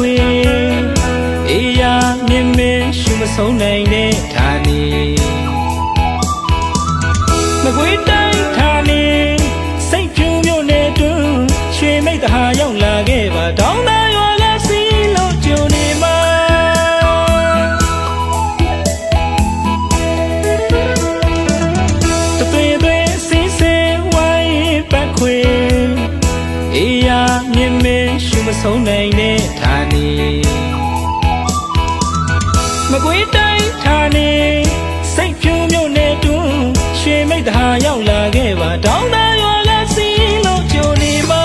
ခွေအေးရမြင်မင်းရှုမဆုံးနိုင်တဲ့ဌာနေမကွေးတိုင်းဌာနေစိတ်ဖြူမြို့နယ်တွင်ရွှေမိတ်တဟာရောက်လာခဲ့ပါတောင်းတရွာကစီလို့ကြုံနေမှာတသွေးသွေးစီးစင်ဝိုင်းပတ်ခွေအေးရမြင်မင်းရှုမဆုံးနိုင်တဲ့ဌာနေမကွေးတိုင်းဌာနေစိတ်ဖြူမြို့နယ်တွင်ရွှေမိတ်တဟာရောက်လာခဲ့ပါတောင်းတရွာကစီလို့ကြုံနေမှာ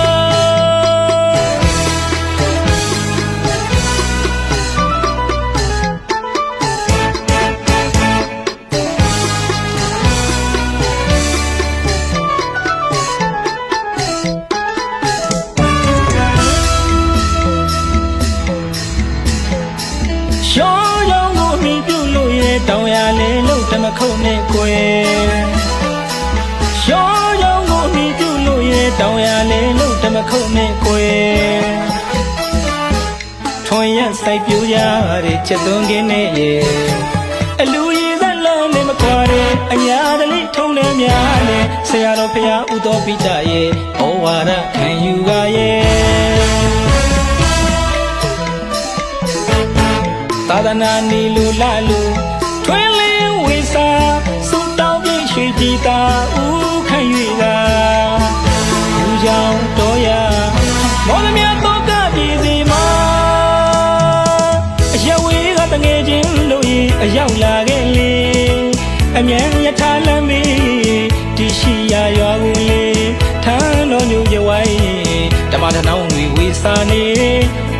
တောင်ရလေလို့တမခုတ်နဲ့ကွယ်ရှောင်းရောင်ကိုမြည်ပြုလို့ရဲ့တောင်ရလေလို့တမခုတ်နဲ့ကွယ်ထွန်ရစိုက်ပြူရတဲ့ချက်သွန်းကင်းနဲ့ရဲ့အလူရည်စလန်းနဲ့မကွာတဲ့အညာတလိထုံးနဲ့များနဲ့ဆရာတော်ဖရာဥတော်ပိတရဲ့ဩဝါဒခံယူပါရဲ့သာသနာနီလူလာလူထွင်းလင်းဝေစာစုတောင်းပြည့်ရွှေကြည်သာဦးခံ၍သာလူကြောင့်တော်ရမော်လမြတ်တော့ကပြည်စီမှာအရက်ဝေးကတငယ်ချင်းတို့၏အရောက်လာခဲ့လေအမြန်ယထာလမ်းမေးတိရှိရာရွာကိုလေထမ်းတော်ညူရဝိုင်းဓမ္မထနောင်းတွေဝေစာနေ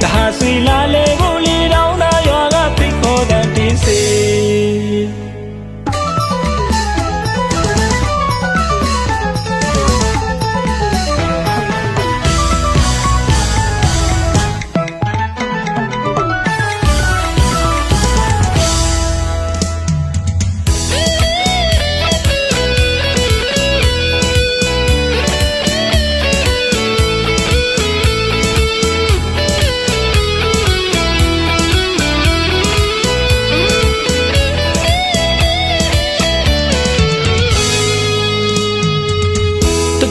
တဟာဆွေလာလေကိုလီတောင်းသာရွာကဖိတ်ခေါ်တဲ့တင်းစေ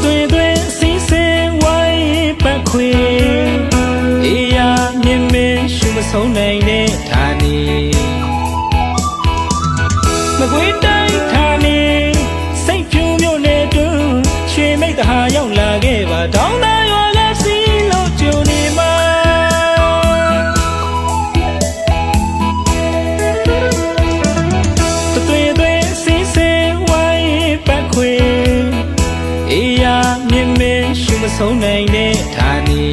သွေးသွေးစီးစင်ဝိုင်းပတ်ခွေအေးရမြင်မင်းရှုမဆုံးနိုင်တဲ့ဌာနေမကွေးတိုင်းဌာနေစိတ်ဖြူမြို့နယ်တွင်ရွှေမိတ်တဟာရောက်လာခဲ့ပါတောင်းတရွာကစီလို့ကြုံနေမှာသွေးသွေးစီးစင်ဝိုင်းပတ်ခွေအေးရမြင်မင်းရှုမဆုံးနိုင်တဲ့ဌာနေ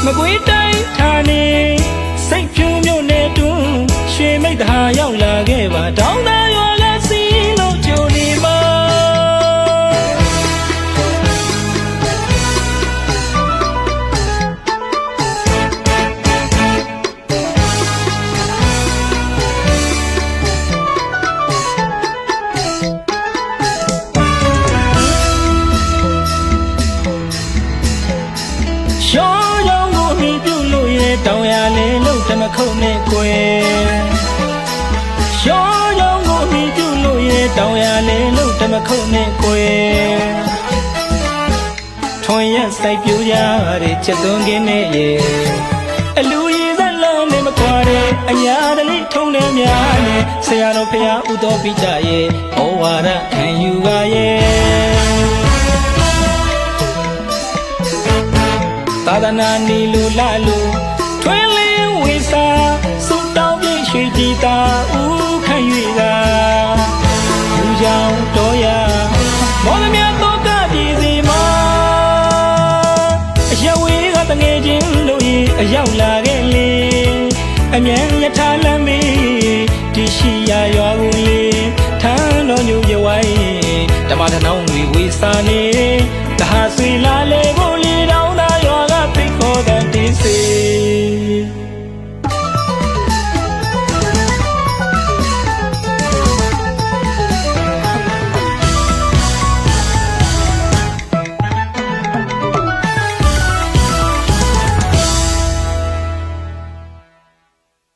မကွေးတိုင်းဌာနေစိတ်ဖြူမြို့နယ်တွင်ရွှေမိတ်တဟာရောက်လာခဲ့ပါတောင်းတရွာကစီလို့ကြုံနေမှာရှောင်းရောင်ကိုမြည်ပြုလို့ရဲ့တောင်ရလေလို့တမခုတ်နဲ့ကွယ်ရှောင်းရောင်ကိုမြည်ပြုလို့ရဲ့တောင်ရလေလို့တမခုတ်နဲ့ကွယ်ထွန်ရစိုက်ပြူရတဲ့ချက်သွန်းကင်းနဲ့ရဲ့အလူရည်စလန်းနဲ့မကွာတဲ့အညာတလိထုံးနဲ့များနဲ့ဆရာတော်ဖရာဥတော်ပိတရဲ့ဩဝါဒခံယူပါရဲ့သာသနာနီလူလာလူထွင်းလင်းဝေစာစုတောင်းပြည့်ရွှေကြည်သာဦးခံ၍သာလူကြောင့်တော်ရမော်လမြတ်တော့ကပြည်စီမှာအရက်ဝေးကတငယ်ချင်းတို့၏အရောက်လာခဲ့လေအမြန်ယထာလမ်းမေးတိရှိရာရွာကိုလေထမ်းတော်ညူရဝိုင်းဓမ္မထနောင်းတွေဝေစာနေတဟာဆွေလာလေကို